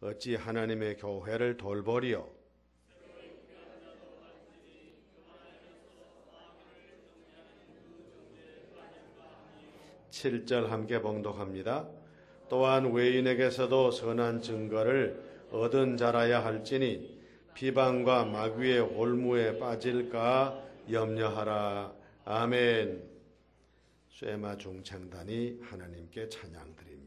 어찌 하나님의 교회를 돌보리요? 7절 함께 봉독합니다. 또한 외인에게서도 선한 증거를 얻은 자라야 할지니 비방과 마귀의 올무에 빠질까 염려하라. 아멘. 쇠마 중창단이 하나님께 찬양드립니다.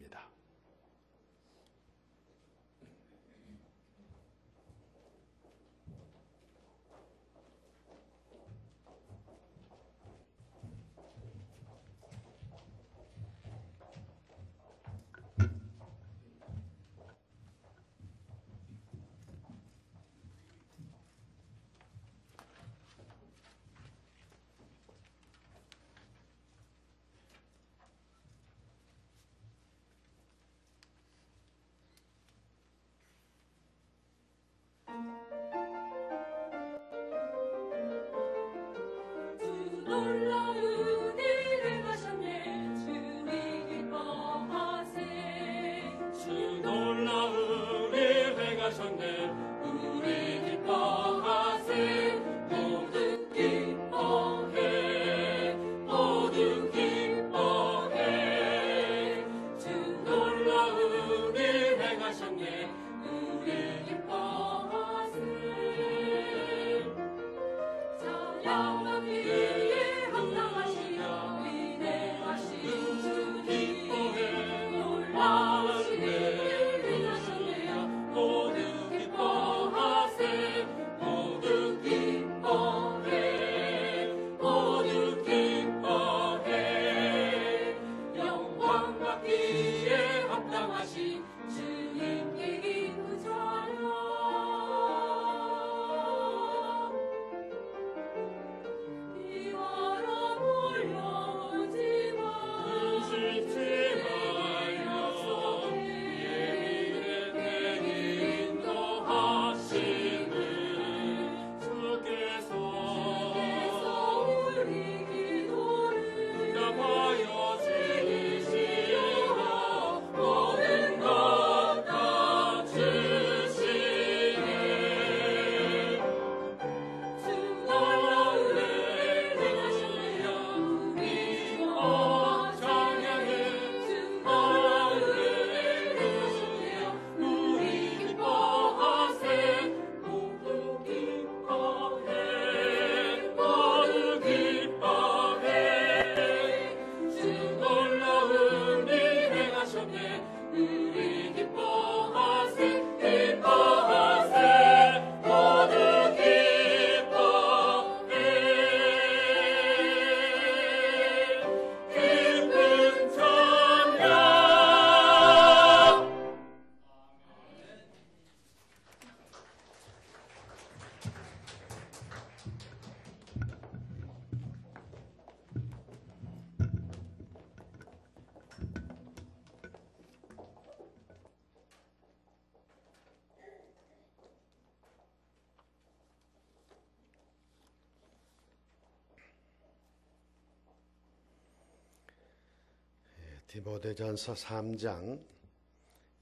디모데전서 3장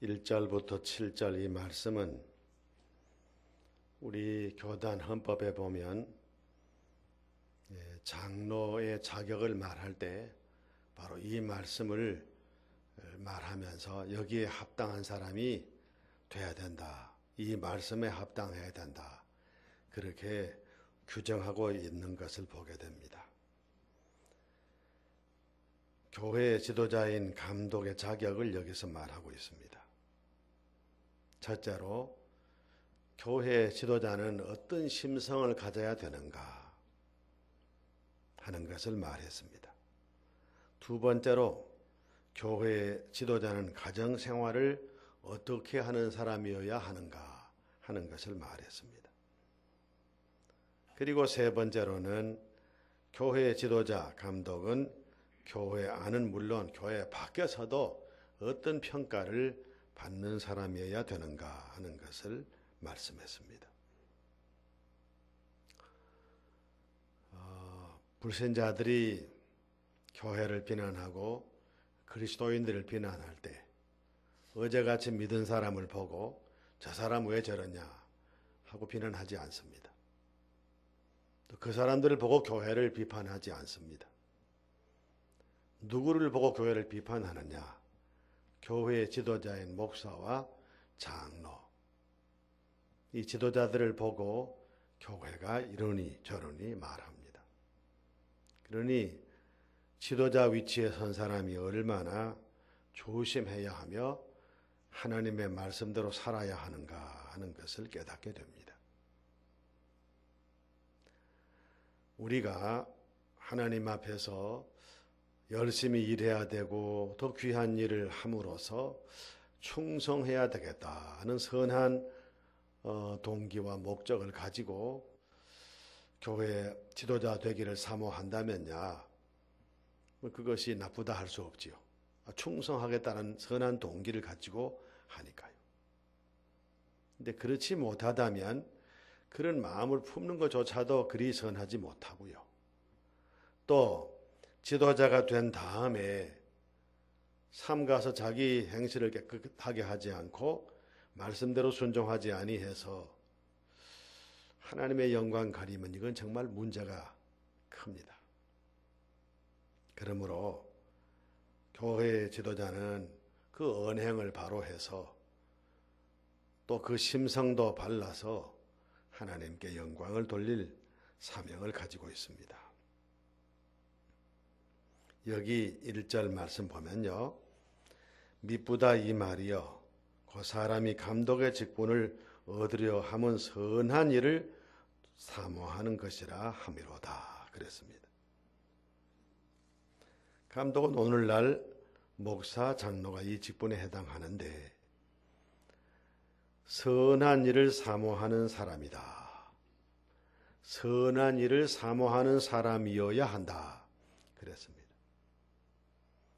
1절부터 7절 이 말씀은 우리 교단 헌법에 보면 장로의 자격을 말할 때 바로 이 말씀을 말하면서 여기에 합당한 사람이 돼야 된다. 이 말씀에 합당해야 된다. 그렇게 규정하고 있는 것을 보게 됩니다. 교회 지도자인 감독의 자격을 여기서 말하고 있습니다. 첫째로 교회 지도자는 어떤 심성을 가져야 되는가 하는 것을 말했습니다. 두 번째로 교회 지도자는 가정생활을 어떻게 하는 사람이어야 하는가 하는 것을 말했습니다. 그리고 세 번째로는 교회 지도자, 감독은 교회 안은 물론 교회 밖에서도 어떤 평가를 받는 사람이어야 되는가 하는 것을 말씀했습니다. 불신자들이 교회를 비난하고 그리스도인들을 비난할 때 어제같이 믿은 사람을 보고 저 사람 왜 저러냐 하고 비난하지 않습니다. 또 그 사람들을 보고 교회를 비판하지 않습니다. 누구를 보고 교회를 비판하느냐? 교회의 지도자인 목사와 장로, 이 지도자들을 보고 교회가 이러니 저러니 말합니다. 그러니 지도자 위치에 선 사람이 얼마나 조심해야 하며 하나님의 말씀대로 살아야 하는가 하는 것을 깨닫게 됩니다. 우리가 하나님 앞에서 열심히 일해야 되고 더 귀한 일을 함으로써 충성해야 되겠다 하는 선한 동기와 목적을 가지고 교회 지도자 되기를 사모한다면야 그것이 나쁘다 할 수 없지요. 충성하겠다는 선한 동기를 가지고 하니까요. 근데 그렇지 못하다면 그런 마음을 품는 것조차도 그리 선하지 못하고요. 또 지도자가 된 다음에 삼가서 자기 행실을 깨끗하게 하지 않고 말씀대로 순종하지 아니해서 하나님의 영광 가리면 이건 정말 문제가 큽니다. 그러므로 교회의 지도자는 그 언행을 바로 해서 또 그 심성도 발라서 하나님께 영광을 돌릴 사명을 가지고 있습니다. 여기 1절 말씀 보면요. 미쁘다 이 말이여 그 사람이 감독의 직분을 얻으려 함은 선한 일을 사모하는 것이라 함이로다 그랬습니다. 감독은 오늘날 목사, 장로가 이 직분에 해당하는데 선한 일을 사모하는 사람이다. 선한 일을 사모하는 사람이어야 한다 그랬습니다.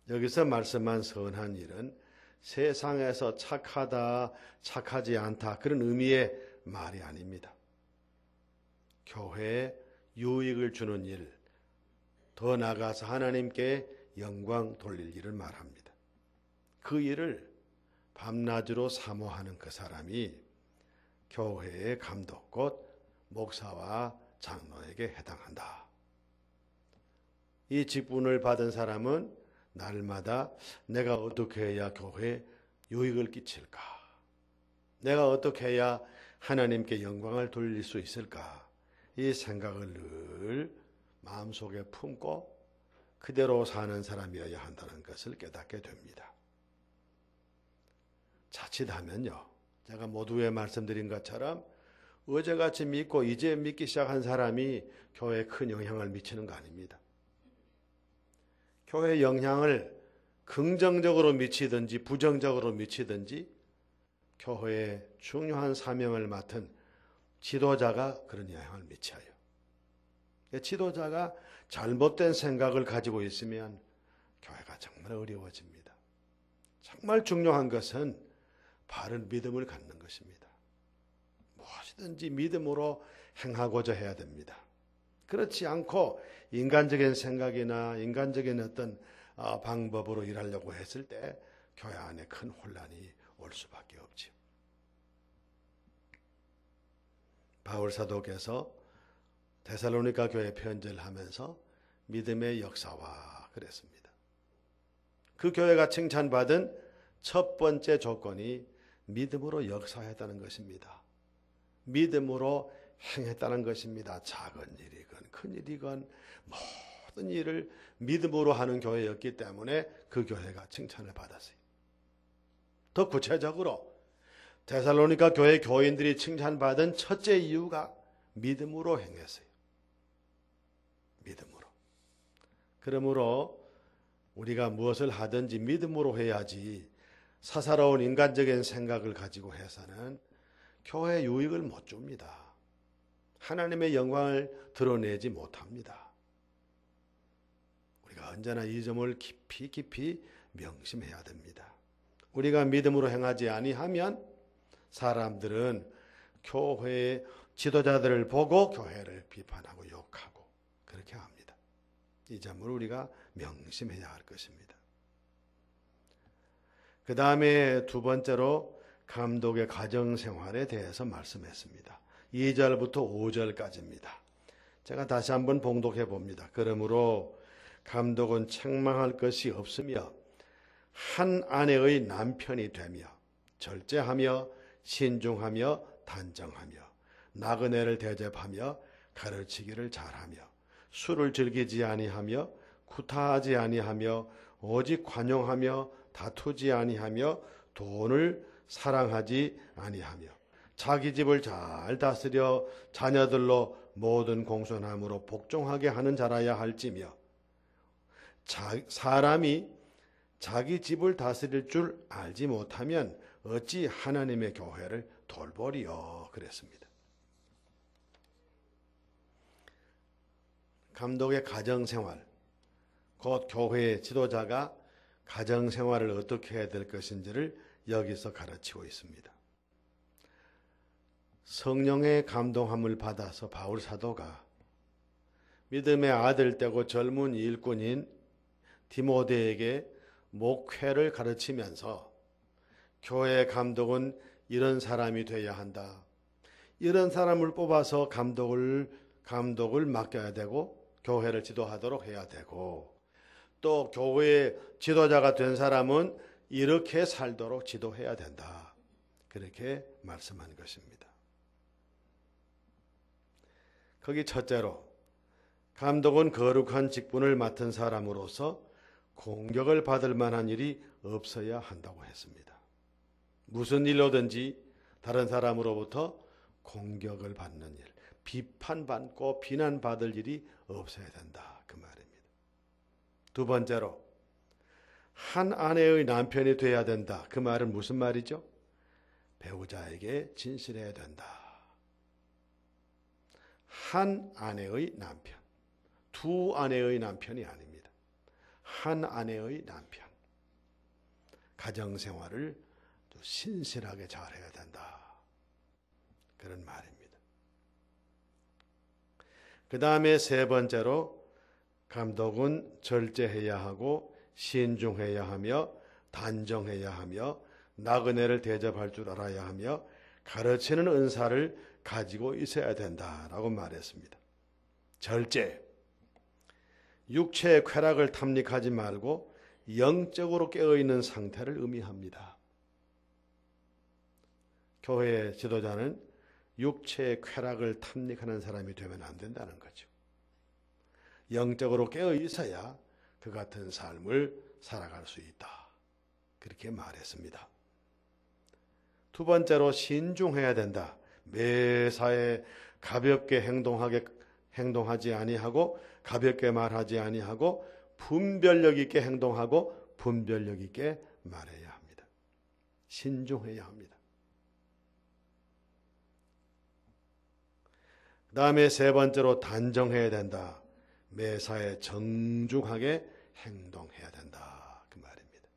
여기서 말씀한 선한 일은 세상에서 착하다, 착하지 않다 그런 의미의 말이 아닙니다. 교회에 유익을 주는 일, 더 나아가서 하나님께 영광 돌릴 일을 말합니다. 그 일을 밤낮으로 사모하는 그 사람이 교회의 감독 곧 목사와 장로에게 해당한다. 이 직분을 받은 사람은 날마다 내가 어떻게 해야 교회에 유익을 끼칠까? 내가 어떻게 해야 하나님께 영광을 돌릴 수 있을까? 이 생각을 늘 마음속에 품고 그대로 사는 사람이어야 한다는 것을 깨닫게 됩니다. 자칫하면요. 제가 모두에 말씀드린 것처럼 어제같이 믿고 이제 믿기 시작한 사람이 교회에 큰 영향을 미치는 거 아닙니다. 교회에 영향을 긍정적으로 미치든지 부정적으로 미치든지 교회에 중요한 사명을 맡은 지도자가 그런 영향을 미쳐요. 지도자가 잘못된 생각을 가지고 있으면 교회가 정말 어려워집니다. 정말 중요한 것은 바른 믿음을 갖는 것입니다. 무엇이든지 믿음으로 행하고자 해야 됩니다. 그렇지 않고 인간적인 생각이나 인간적인 어떤 방법으로 일하려고 했을 때 교회 안에 큰 혼란이 올 수밖에 없죠. 바울 사도께서 데살로니가 교회 편지를 하면서 믿음의 역사와 그랬습니다. 그 교회가 칭찬받은 첫 번째 조건이 믿음으로 역사했다는 것입니다. 믿음으로 행했다는 것입니다. 작은 일이건 큰 일이건 모든 일을 믿음으로 하는 교회였기 때문에 그 교회가 칭찬을 받았어요. 더 구체적으로 데살로니가 교회 교인들이 칭찬받은 첫째 이유가 믿음으로 행했어요. 믿음으로. 그러므로 우리가 무엇을 하든지 믿음으로 해야지 사사로운 인간적인 생각을 가지고 해서는 교회 유익을 못 줍니다. 하나님의 영광을 드러내지 못합니다. 우리가 언제나 이 점을 깊이 명심해야 됩니다. 우리가 믿음으로 행하지 아니하면 사람들은 교회의 지도자들을 보고 교회를 비판하고 욕하고 그렇게 합니다. 이 점을 우리가 명심해야 할 것입니다. 그 다음에 두 번째로 감독의 가정생활에 대해서 말씀했습니다. 2절부터 5절까지입니다. 제가 다시 한번 봉독해 봅니다. 그러므로 감독은 책망할 것이 없으며 한 아내의 남편이 되며 절제하며 신중하며 단정하며 나그네를 대접하며 가르치기를 잘하며 술을 즐기지 아니하며 구타하지 아니하며 오직 관용하며 다투지 아니하며 돈을 사랑하지 아니하며 자기 집을 잘 다스려 자녀들로 모든 공손함으로 복종하게 하는 자라야 할지며 사람이 자기 집을 다스릴 줄 알지 못하면 어찌 하나님의 교회를 돌보리요 그랬습니다. 감독의 가정생활, 곧 교회의 지도자가 가정생활을 어떻게 해야 될 것인지를 여기서 가르치고 있습니다. 성령의 감동함을 받아서 바울 사도가 믿음의 아들 되고 젊은 일꾼인 디모데에게 목회를 가르치면서 교회의 감독은 이런 사람이 되어야 한다. 이런 사람을 뽑아서 감독을 맡겨야 되고 교회를 지도하도록 해야 되고 또 교회의 지도자가 된 사람은 이렇게 살도록 지도해야 된다. 그렇게 말씀한 것입니다. 거기 첫째로 감독은 거룩한 직분을 맡은 사람으로서 공격을 받을 만한 일이 없어야 한다고 했습니다. 무슨 일로든지 다른 사람으로부터 공격을 받는 일, 비판받고 비난받을 일이 없어야 된다. 그 말입니다. 두 번째로 한 아내의 남편이 돼야 된다. 그 말은 무슨 말이죠? 배우자에게 진실해야 된다. 한 아내의 남편, 두 아내의 남편이 아닙니다. 한 아내의 남편. 가정생활을 신실하게 잘해야 된다. 그런 말입니다. 그 다음에 세 번째로 감독은 절제해야 하고 신중해야 하며 단정해야 하며 나그네를 대접할 줄 알아야 하며 가르치는 은사를 가지고 있어야 된다라고 말했습니다. 절제, 육체의 쾌락을 탐닉하지 말고 영적으로 깨어있는 상태를 의미합니다. 교회의 지도자는 육체의 쾌락을 탐닉하는 사람이 되면 안 된다는 거죠. 영적으로 깨어 있어야 그 같은 삶을 살아갈 수 있다. 그렇게 말했습니다. 두 번째로 신중해야 된다. 매사에 가볍게 행동하지 아니하고 가볍게 말하지 아니하고 분별력 있게 행동하고 분별력 있게 말해야 합니다. 신중해야 합니다. 그 다음에 세 번째로 단정해야 된다. 매사에 정중하게 행동해야 된다. 그 말입니다.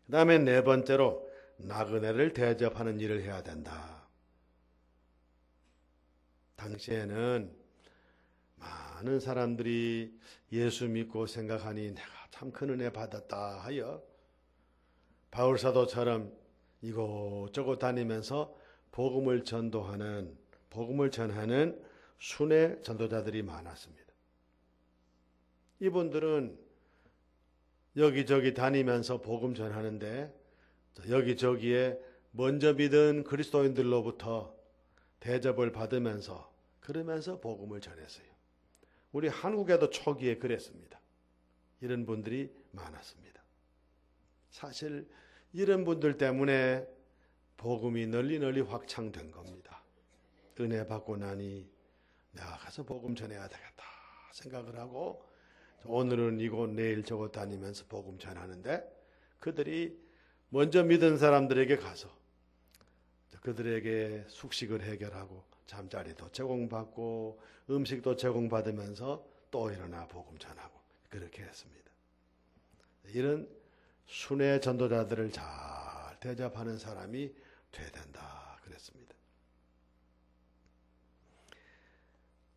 그 다음에 네 번째로 나그네를 대접하는 일을 해야 된다. 당시에는 많은 사람들이 예수 믿고 생각하니 내가 참 큰 은혜 받았다 하여 바울 사도처럼 이곳저곳 다니면서 복음을 전하는 순회 전도자들이 많았습니다. 이분들은 여기저기 다니면서 복음 전하는데 여기저기에 먼저 믿은 그리스도인들로부터 대접을 받으면서 그러면서 복음을 전했어요. 우리 한국에도 초기에 그랬습니다. 이런 분들이 많았습니다. 사실 이런 분들 때문에 복음이 널리 확장된 겁니다. 은혜 받고 나니 내가 가서 복음 전해야 되겠다 생각을 하고 오늘은 이곳 내일 저곳 다니면서 복음 전하는데 그들이 먼저 믿은 사람들에게 가서 그들에게 숙식을 해결하고 잠자리도 제공받고 음식도 제공받으면서 또 일어나 복음 전하고 그렇게 했습니다. 이런 순회 전도자들을 잘 대접하는 사람이 돼야 된다 그랬습니다.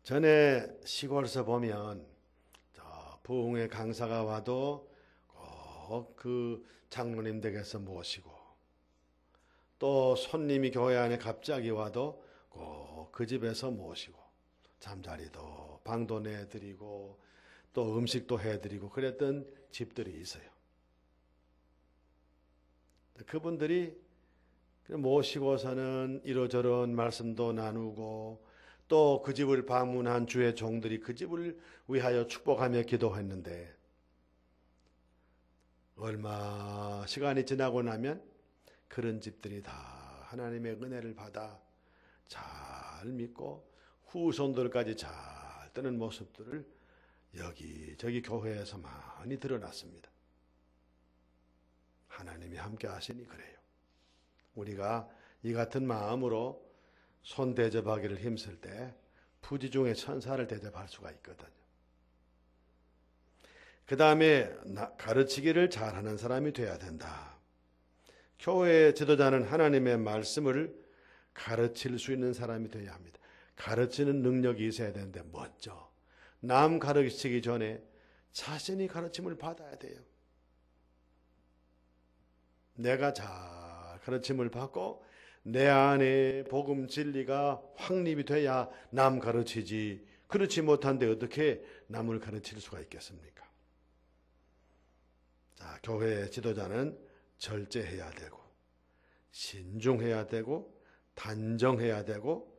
전에 시골에서 보면 부흥회 강사가 와도 꼭 꼭 그 장로님 댁에서 모시고, 또 손님이 교회 안에 갑자기 와도 꼭 그 집에서 모시고, 잠자리도 방도 내드리고 또 음식도 해드리고 그랬던 집들이 있어요. 그분들이 모시고서는 이러저런 말씀도 나누고, 또 그 집을 방문한 주의 종들이 그 집을 위하여 축복하며 기도했는데, 얼마 시간이 지나고 나면 그런 집들이 다 하나님의 은혜를 받아 잘 믿고 후손들까지 잘 뜨는 모습들을 여기저기 교회에서 많이 드러났습니다. 하나님이 함께 하시니 그래요. 우리가 이 같은 마음으로 손 대접하기를 힘쓸 때 부지 중에 천사를 대접할 수가 있거든요. 그 다음에 가르치기를 잘하는 사람이 돼야 된다. 교회의 지도자는 하나님의 말씀을 가르칠 수 있는 사람이 되어야 합니다. 가르치는 능력이 있어야 되는데 먼저 남 가르치기 전에 자신이 가르침을 받아야 돼요. 내가 잘 가르침을 받고 내 안에 복음 진리가 확립이 돼야 남 가르치지, 그렇지 못한데 어떻게 남을 가르칠 수가 있겠습니까? 자, 교회 지도자는 절제해야 되고 신중해야 되고 단정해야 되고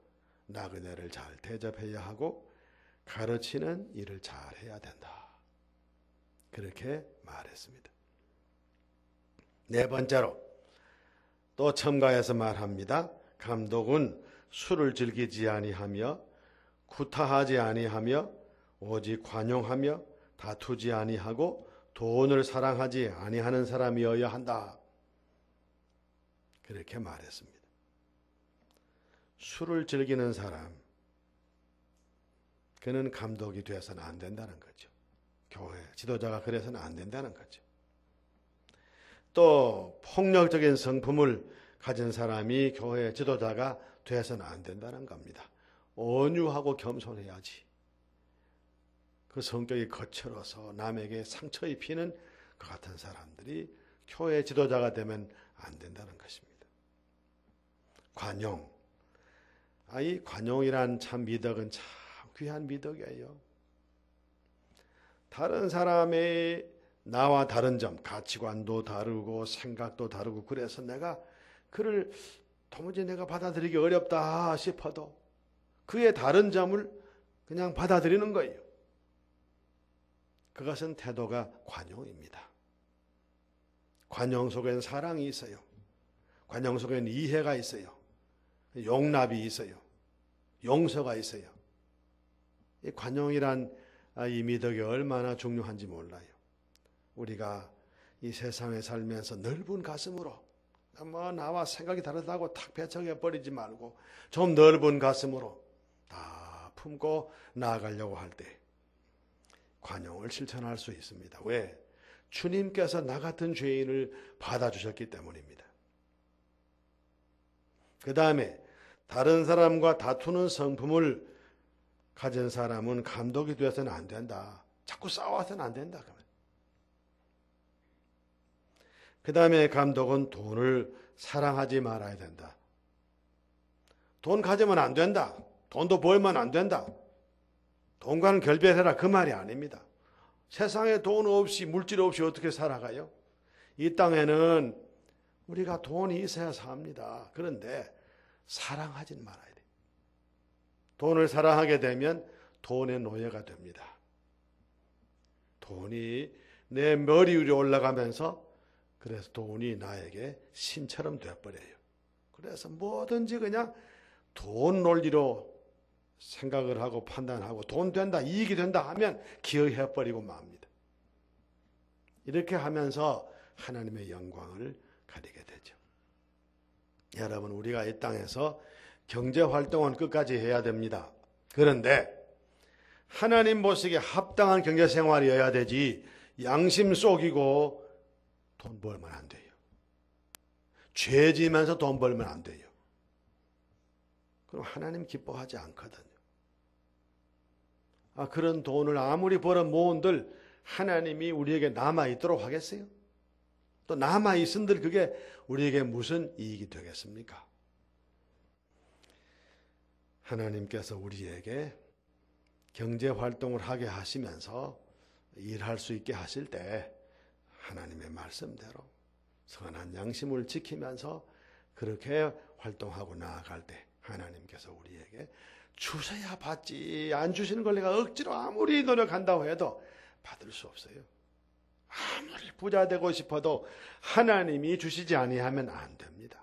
나그네를 잘 대접해야 하고 가르치는 일을 잘 해야 된다. 그렇게 말했습니다. 네 번째로 또 첨가해서 말합니다. 감독은 술을 즐기지 아니하며 구타하지 아니하며 오직 관용하며 다투지 아니하고 돈을 사랑하지 아니하는 사람이어야 한다. 그렇게 말했습니다. 술을 즐기는 사람, 그는 감독이 되어서는 안 된다는 거죠. 교회 지도자가 그래서는 안 된다는 거죠. 또 폭력적인 성품을 가진 사람이 교회 지도자가 되어서는 안 된다는 겁니다. 온유하고 겸손해야지. 그 성격이 거칠어서 남에게 상처 입히는 그 같은 사람들이 교회 지도자가 되면 안 된다는 것입니다. 관용. 이 관용이란 참 미덕은 참 귀한 미덕이에요. 다른 사람의 나와 다른 점, 가치관도 다르고 생각도 다르고 그래서 내가 그를 도무지 내가 받아들이기 어렵다 싶어도 그의 다른 점을 그냥 받아들이는 거예요. 그것은 태도가 관용입니다. 관용 속에는 사랑이 있어요. 관용 속에는 이해가 있어요. 용납이 있어요. 용서가 있어요. 이 관용이란 이 미덕이 얼마나 중요한지 몰라요. 우리가 이 세상에 살면서 넓은 가슴으로 나와 생각이 다르다고 탁 배척해 버리지 말고 좀 넓은 가슴으로 다 품고 나아가려고 할 때 관용을 실천할 수 있습니다. 왜? 주님께서 나 같은 죄인을 받아주셨기 때문입니다. 그 다음에 다른 사람과 다투는 성품을 가진 사람은 감독이 되어서는 안 된다. 자꾸 싸워서는 안 된다. 그 다음에 감독은 돈을 사랑하지 말아야 된다. 돈 가지면 안 된다. 돈도 벌면 안 된다. 돈과는 결별해라, 그 말이 아닙니다. 세상에 돈 없이, 물질 없이 어떻게 살아가요? 이 땅에는 우리가 돈이 있어야 삽니다. 그런데 사랑하진 말아야 돼요. 돈을 사랑하게 되면 돈의 노예가 됩니다. 돈이 내 머리 위로 올라가면서 그래서 돈이 나에게 신처럼 되어버려요. 그래서 뭐든지 그냥 돈 논리로 생각을 하고 판단하고 돈 된다, 이익이 된다 하면 기여해버리고 맙니다. 이렇게 하면서 하나님의 영광을 가리게 되죠. 여러분, 우리가 이 땅에서 경제활동은 끝까지 해야 됩니다. 그런데 하나님 보시기에 합당한 경제생활이어야 되지 양심 속이고 돈 벌면 안 돼요. 죄 지면서 돈 벌면 안 돼요. 그럼 하나님 기뻐하지 않거든요. 그런 돈을 아무리 벌어 모은들 하나님이 우리에게 남아있도록 하겠어요? 또 남아있은들 그게 우리에게 무슨 이익이 되겠습니까? 하나님께서 우리에게 경제활동을 하게 하시면서 일할 수 있게 하실 때 하나님의 말씀대로 선한 양심을 지키면서 그렇게 활동하고 나아갈 때 하나님께서 우리에게 주셔야 받지, 안 주시는 걸 내가 억지로 아무리 노력한다고 해도 받을 수 없어요. 아무리 부자 되고 싶어도 하나님이 주시지 아니하면 안 됩니다.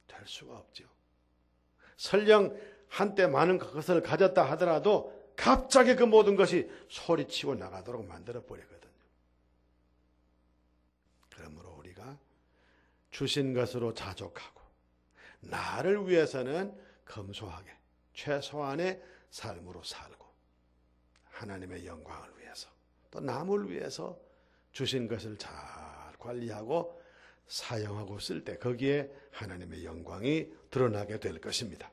될 수가 없죠. 설령 한때 많은 것을 가졌다 하더라도 갑자기 그 모든 것이 소리치고 나가도록 만들어 버리거든요. 그러므로 우리가 주신 것으로 자족하고 나를 위해서는 검소하게 최소한의 삶으로 살고 하나님의 영광을 위해서 또 남을 위해서 주신 것을 잘 관리하고 사용하고 쓸 때 거기에 하나님의 영광이 드러나게 될 것입니다.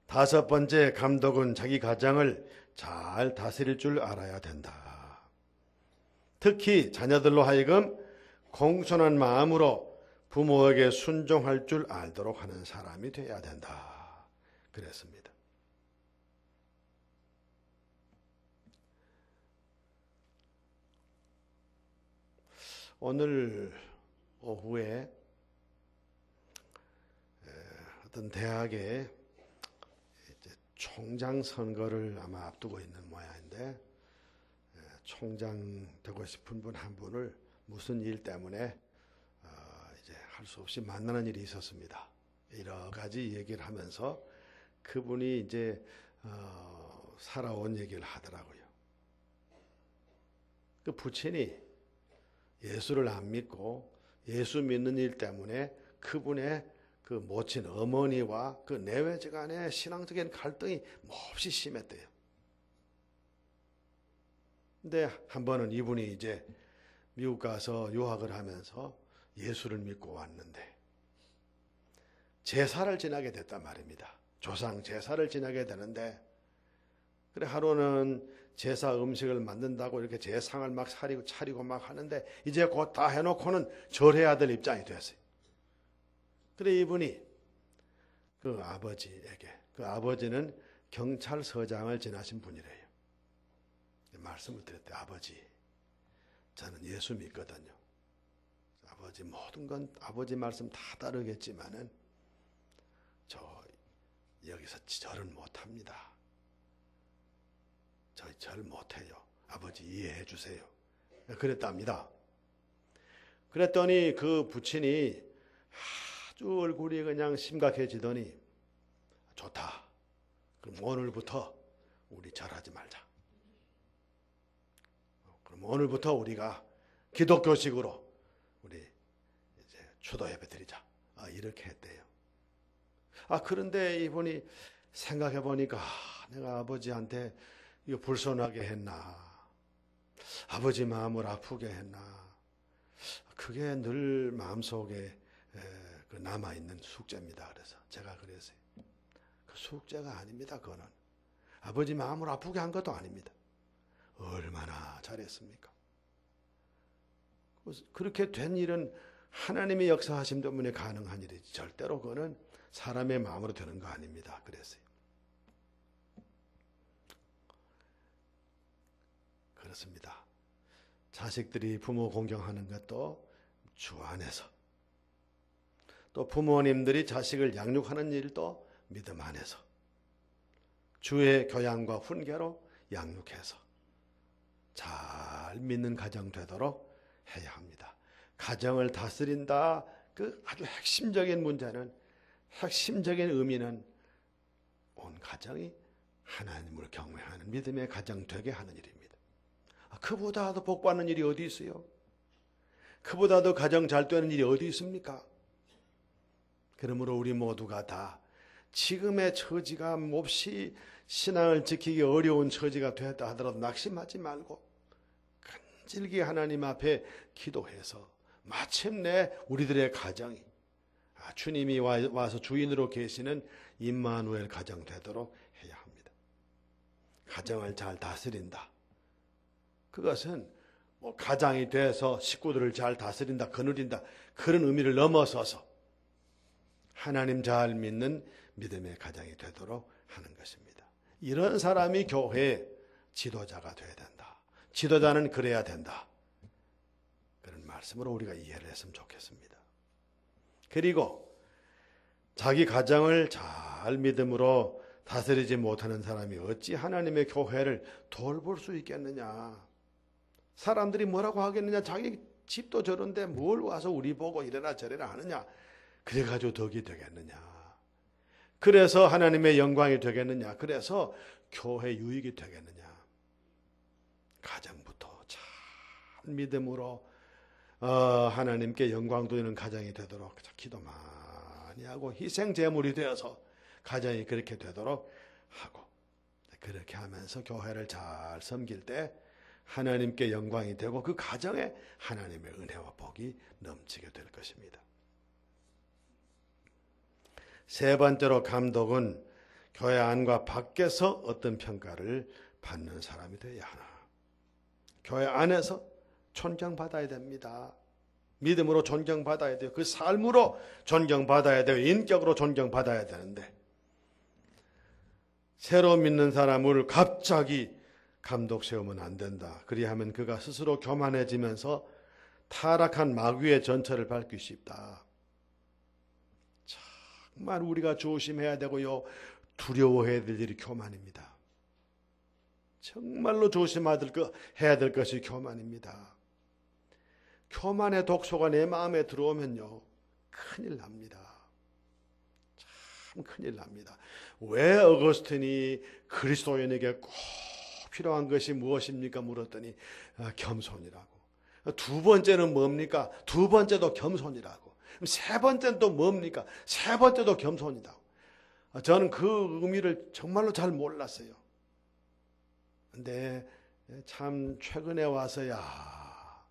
다섯 번째, 감독은 자기 가정을 잘 다스릴 줄 알아야 된다. 특히 자녀들로 하여금 공손한 마음으로 부모에게 순종할 줄 알도록 하는 사람이 되어야 된다. 그랬습니다. 오늘 오후에 어떤 대학에 총장 선거를 아마 앞두고 있는 모양인데 총장 되고 싶은 분 한 분을 무슨 일 때문에 이제 할 수 없이 만나는 일이 있었습니다. 여러 가지 얘기를 하면서 그분이 이제 살아온 얘기를 하더라고요. 그 부친이 예수를 안 믿고 예수 믿는 일 때문에 그분의 그 모친 어머니와 그 내외지간의 신앙적인 갈등이 몹시 심했대요. 근데 한 번은 이분이 이제 미국 가서 유학을 하면서 예수를 믿고 왔는데 제사를 지나게 됐단 말입니다. 조상 제사를 지나게 되는데 그래 하루는 제사 음식을 만든다고 이렇게 제상을 막 차리고 막 하는데 이제 곧 다 해놓고는 절해야 될 입장이 됐어요. 그래 이분이 그 아버지에게, 그 아버지는 경찰서장을 지나신 분이래요. 말씀을 드렸대요. 아버지, 저는 예수 믿거든요. 아버지 모든 건 아버지 말씀 다 따르겠지만은 저 여기서 절은 못합니다. 저 절 못해요. 아버지 이해해 주세요. 그랬답니다. 그랬더니 그 부친이 아주 얼굴이 그냥 심각해지더니 좋다. 그럼 오늘부터 우리 절하지 말자. 그럼 오늘부터 우리가 기독교식으로 우리 이제 추도 예배 드리자. 이렇게 했대요. 그런데 이분이 생각해 보니까 내가 아버지한테 이거 불손하게 했나? 아버지 마음을 아프게 했나? 그게 늘 마음속에 남아있는 숙제입니다. 그래서 제가 그랬어요. 그 숙제가 아닙니다. 그거는 아버지 마음을 아프게 한 것도 아닙니다. 얼마나 잘했습니까? 그렇게 된 일은 하나님의 역사하심 때문에 가능한 일이지 절대로 그거는 사람의 마음으로 되는 거 아닙니다. 그랬어요. 그렇습니다. 자식들이 부모 공경하는 것도 주 안에서, 또 부모님들이 자식을 양육하는 일도 믿음 안에서 주의 교양과 훈계로 양육해서 잘 믿는 가정 되도록 해야 합니다. 가정을 다스린다. 그 아주 핵심적인 문제는, 핵심적인 의미는 온 가정이 하나님을 경외하는 믿음의 가정 되게 하는 일입니다. 그보다 더 복받는 일이 어디 있어요? 그보다 더 가정 잘 되는 일이 어디 있습니까? 그러므로 우리 모두가 다 지금의 처지가 몹시 신앙을 지키기 어려운 처지가 되었다 하더라도 낙심하지 말고 간절히 하나님 앞에 기도해서 마침내 우리들의 가정이 주님이 와서 주인으로 계시는 임마누엘 가정 되도록 해야 합니다. 가정을 잘 다스린다. 그것은 가장이 돼서 식구들을 잘 다스린다, 거느린다, 그런 의미를 넘어서서 하나님 잘 믿는 믿음의 가장이 되도록 하는 것입니다. 이런 사람이 교회의 지도자가 되어야 된다. 지도자는 그래야 된다. 그런 말씀으로 우리가 이해를 했으면 좋겠습니다. 그리고 자기 가정을 잘 믿음으로 다스리지 못하는 사람이 어찌 하나님의 교회를 돌볼 수 있겠느냐. 사람들이 뭐라고 하겠느냐. 자기 집도 저런데 뭘 와서 우리 보고 이래라 저래라 하느냐. 그래가지고 덕이 되겠느냐. 그래서 하나님의 영광이 되겠느냐. 그래서 교회 유익이 되겠느냐. 가정부터 잘 믿음으로 하나님께 영광 돌리는 가정이 되도록 기도 많이 하고 희생 제물이 되어서 가정이 그렇게 되도록 하고, 그렇게 하면서 교회를 잘 섬길 때 하나님께 영광이 되고 그 가정에 하나님의 은혜와 복이 넘치게 될 것입니다. 세 번째로 감독은 교회 안과 밖에서 어떤 평가를 받는 사람이 되어야 하나. 교회 안에서 존경받아야 됩니다. 믿음으로 존경받아야 돼요. 그 삶으로 존경받아야 돼요. 인격으로 존경받아야 되는데, 새로 믿는 사람을 갑자기 감독 세우면 안 된다. 그리하면 그가 스스로 교만해지면서 타락한 마귀의 전철을 밟기 쉽다. 정말 우리가 조심해야 되고요. 두려워해야 될 일이 교만입니다. 정말로 조심해야 될 것이 교만입니다. 교만의 독소가 내 마음에 들어오면요, 큰일 납니다. 참 큰일 납니다. 왜 어거스틴이 그리스도인에게 꼭 필요한 것이 무엇입니까? 물었더니 겸손이라고. 두 번째는 뭡니까? 두 번째도 겸손이라고. 세 번째는 또 뭡니까? 세 번째도 겸손이다. 저는 그 의미를 정말로 잘 몰랐어요. 근데 참 최근에 와서야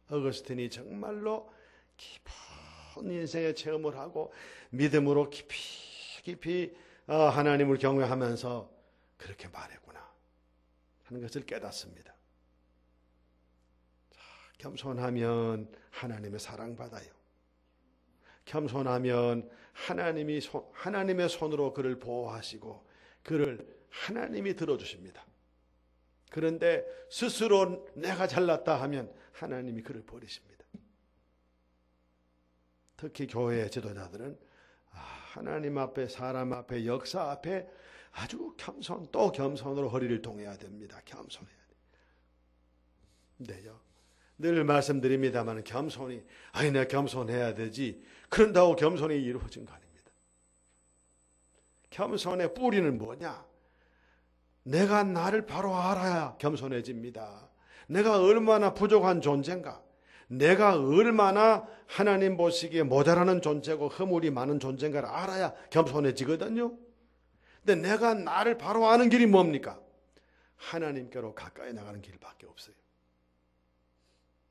어거스틴이 정말로 깊은 인생의 체험을 하고 믿음으로 깊이 하나님을 경외하면서 그렇게 말했구나 하는 것을 깨닫습니다. 겸손하면 하나님의 사랑받아요. 겸손하면 하나님의 손으로 그를 보호하시고 그를 하나님이 들어주십니다. 그런데 스스로 내가 잘났다 하면 하나님이 그를 버리십니다. 특히 교회의 지도자들은 하나님 앞에, 사람 앞에, 역사 앞에 아주 또 겸손으로 허리를 동여야 됩니다. 겸손해야 돼요. 늘 말씀드립니다만 겸손이 내가 겸손해야 되지, 그런다고 겸손이 이루어진 거 아닙니다. 겸손의 뿌리는 뭐냐? 내가 나를 바로 알아야 겸손해집니다. 내가 얼마나 부족한 존재인가, 내가 얼마나 하나님 보시기에 모자라는 존재고 허물이 많은 존재인가를 알아야 겸손해지거든요. 근데 내가 나를 바로 아는 길이 뭡니까? 하나님께로 가까이 나가는 길밖에 없어요.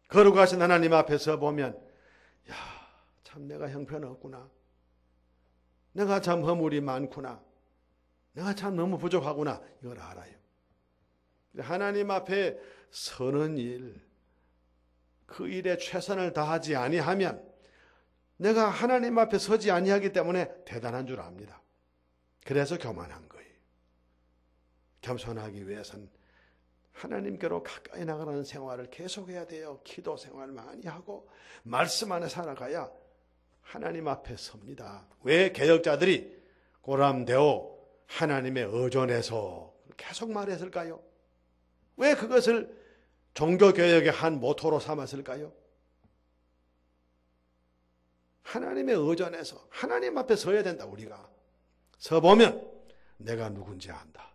거룩하신 하나님 앞에서 보면 참 내가 형편없구나, 내가 참 허물이 많구나, 내가 참 너무 부족하구나, 이걸 알아요. 하나님 앞에 서는 일, 그 일에 최선을 다하지 아니하면 내가 하나님 앞에 서지 아니하기 때문에 대단한 줄 압니다. 그래서 교만한 거예요. 겸손하기 위해서는 하나님께로 가까이 나가는 생활을 계속해야 돼요. 기도 생활 많이 하고 말씀 안에 살아가야 하나님 앞에 섭니다. 왜 개혁자들이 고람되어 하나님의 의존에서 계속 말했을까요? 왜 그것을 종교개혁의 한 모토로 삼았을까요? 하나님의 의존에서 하나님 앞에 서야 된다. 우리가 서보면 내가 누군지 안다.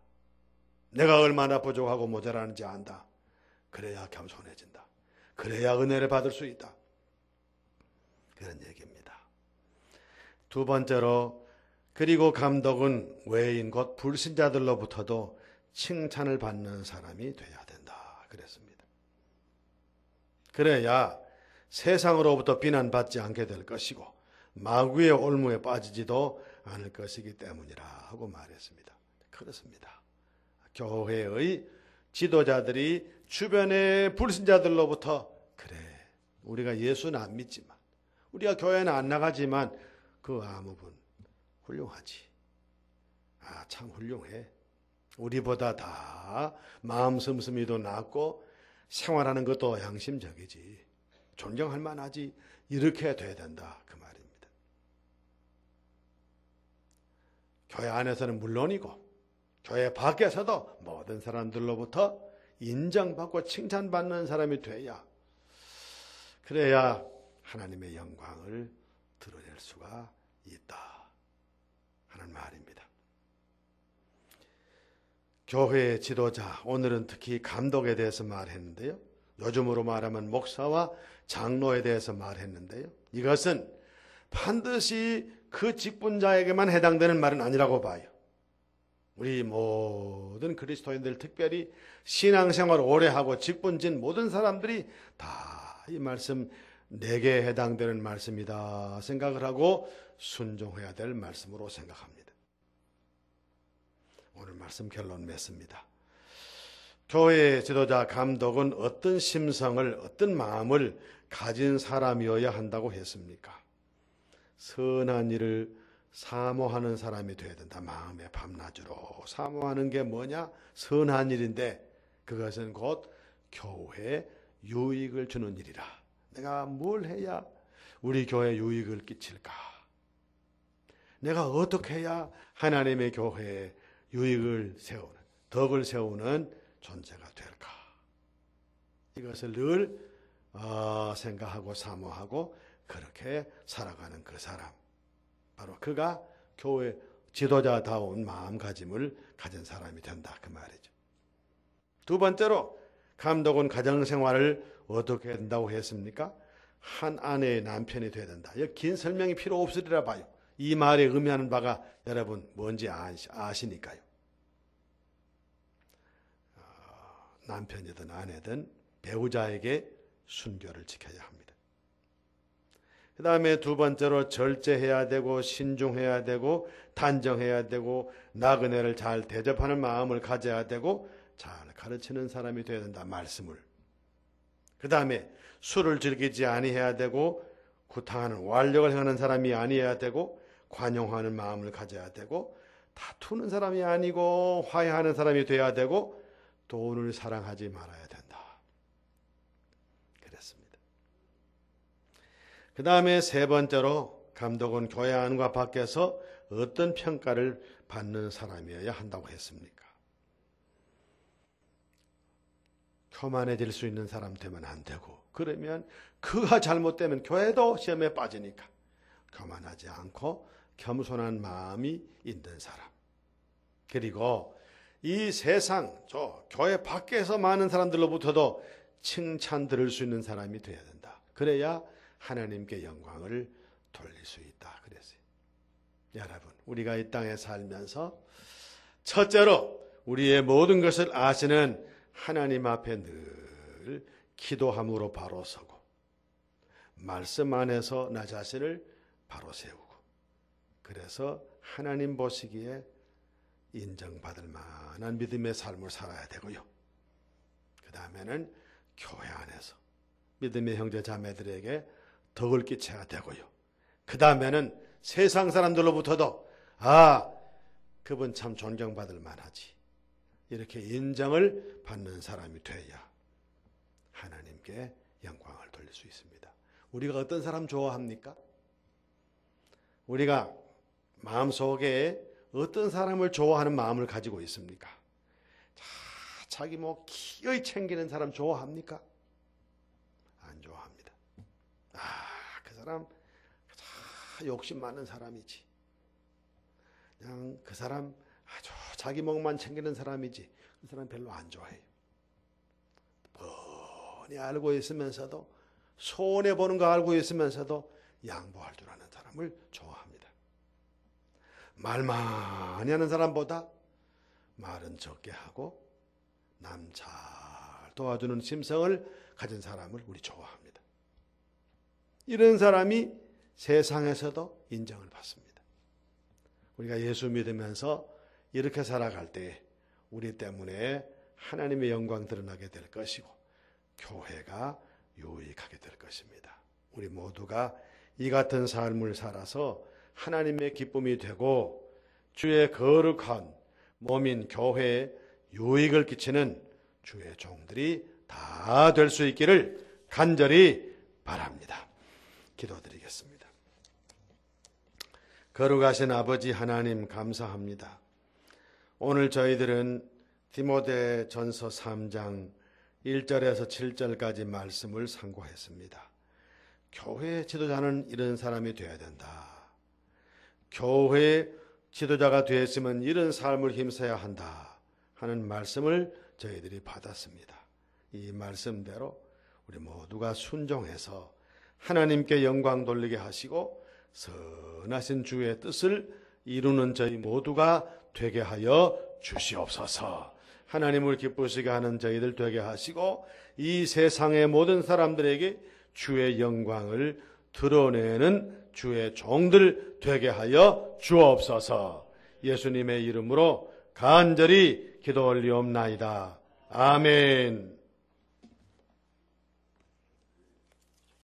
내가 얼마나 부족하고 모자라는지 안다. 그래야 겸손해진다. 그래야 은혜를 받을 수 있다. 그런 얘기입니다. 두 번째로, 그리고 감독은 외인 곧 불신자들로부터도 칭찬을 받는 사람이 돼야 된다. 그랬습니다. 그래야 세상으로부터 비난받지 않게 될 것이고 마귀의 올무에 빠지지도 않을 것이기 때문이라 하고 말했습니다. 그렇습니다. 교회의 지도자들이 주변의 불신자들로부터 그래, 우리가 예수는 안 믿지만, 우리가 교회는 안 나가지만 그 아무분 훌륭하지. 아, 참 훌륭해. 우리보다 다 마음 씀씀이도 낫고 생활하는 것도 양심적이지. 존경할 만하지. 이렇게 돼야 된다, 그 말입니다. 교회 안에서는 물론이고 교회 밖에서도 모든 사람들로부터 인정받고 칭찬받는 사람이 돼야, 그래야 하나님의 영광을 드러낼 수가 있다 하는 말입니다. 교회의 지도자, 오늘은 특히 감독에 대해서 말했는데요. 요즘으로 말하면 목사와 장로에 대해서 말했는데요. 이것은 반드시 그 직분자에게만 해당되는 말은 아니라고 봐요. 우리 모든 그리스도인들, 특별히 신앙생활 오래 하고 직분진 모든 사람들이 다 이 말씀, 내게 해당되는 말씀이다 생각을 하고 순종해야 될 말씀으로 생각합니다. 오늘 말씀 결론 맺습니다. 교회의 지도자, 감독은 어떤 심성을, 어떤 마음을 가진 사람이어야 한다고 했습니까? 선한 일을 사모하는 사람이 되어야 된다. 마음의 밤낮으로 사모하는 게 뭐냐? 선한 일인데 그것은 곧 교회에 유익을 주는 일이라. 내가 뭘 해야 우리 교회에 유익을 끼칠까? 내가 어떻게 해야 하나님의 교회에 유익을 세우는, 덕을 세우는 존재가 될까? 이것을 늘 생각하고 사모하고 그렇게 살아가는 그 사람, 바로 그가 교회 지도자다운 마음가짐을 가진 사람이 된다, 그 말이죠. 두 번째로, 감독은 가정생활을 어떻게 된다고 했습니까? 한 아내의 남편이 되어야 된다. 긴 설명이 필요 없으리라 봐요. 이 말에 의미하는 바가 여러분 뭔지 아시니까요. 남편이든 아내든 배우자에게 순교를 지켜야 합니다. 그 다음에 두 번째로, 절제해야 되고 신중해야 되고 단정해야 되고 나그네를 잘 대접하는 마음을 가져야 되고 잘 가르치는 사람이 되어야 된다, 말씀을. 그 다음에 술을 즐기지 아니해야 되고 구탕하는 완력을 행하는 사람이 아니어야 되고 관용하는 마음을 가져야 되고 다투는 사람이 아니고 화해하는 사람이 되어야 되고 돈을 사랑하지 말아야 된다. 그랬습니다. 그 다음에 세 번째로, 감독은 교회 안과 밖에서 어떤 평가를 받는 사람이어야 한다고 했습니까? 교만해질 수 있는 사람 되면 안 되고, 그러면 그가 잘못되면 교회도 시험에 빠지니까 교만하지 않고 겸손한 마음이 있는 사람, 그리고 이 세상, 교회 밖에서 많은 사람들로부터도 칭찬 들을 수 있는 사람이 되어야 된다. 그래야 하나님께 영광을 돌릴 수 있다. 그랬어요. 여러분, 우리가 이 땅에 살면서 첫째로 우리의 모든 것을 아시는 하나님 앞에 늘 기도함으로 바로 서고, 말씀 안에서 나 자신을 바로 세우고, 그래서 하나님 보시기에 인정받을 만한 믿음의 삶을 살아야 되고요. 그 다음에는 교회 안에서 믿음의 형제 자매들에게 덕을 끼쳐야 되고요. 그 다음에는 세상 사람들로부터도 그분 참 존경받을 만하지, 이렇게 인정을 받는 사람이 돼야 하나님께 영광을 돌릴 수 있습니다. 우리가 어떤 사람 좋아합니까? 우리가 마음속에 어떤 사람을 좋아하는 마음을 가지고 있습니까? 자기 기어이 챙기는 사람 좋아합니까? 안 좋아합니다. 그 사람 욕심 많은 사람이지. 그냥 그 사람 아주 자기 목만 챙기는 사람이지. 그 사람 별로 안 좋아해요. 뻔히 알고 있으면서도, 손해보는 거 알고 있으면서도 양보할 줄 아는 사람을 좋아합니다. 말 많이 하는 사람보다 말은 적게 하고 남 잘 도와주는 심성을 가진 사람을 우리 좋아합니다. 이런 사람이 세상에서도 인정을 받습니다. 우리가 예수 믿으면서 이렇게 살아갈 때 우리 때문에 하나님의 영광 드러나게 될 것이고 교회가 유익하게 될 것입니다. 우리 모두가 이 같은 삶을 살아서 하나님의 기쁨이 되고 주의 거룩한 몸인 교회에 유익을 끼치는 주의 종들이 다 될 수 있기를 간절히 바랍니다. 기도드리겠습니다. 거룩하신 아버지 하나님 감사합니다. 오늘 저희들은 디모데전서 3장 1절에서 7절까지 말씀을 상고했습니다. 교회 지도자는 이런 사람이 되어야 된다. 교회 지도자가 되었으면 이런 삶을 힘써야 한다 하는 말씀을 저희들이 받았습니다. 이 말씀대로 우리 모두가 순종해서 하나님께 영광 돌리게 하시고 선하신 주의 뜻을 이루는 저희 모두가 되게 하여 주시옵소서. 하나님을 기쁘시게 하는 저희들 되게 하시고 이 세상의 모든 사람들에게 주의 영광을 드러내는 주의 종들 되게 하여 주옵소서. 예수님의 이름으로 간절히 기도 올리옵나이다. 아멘.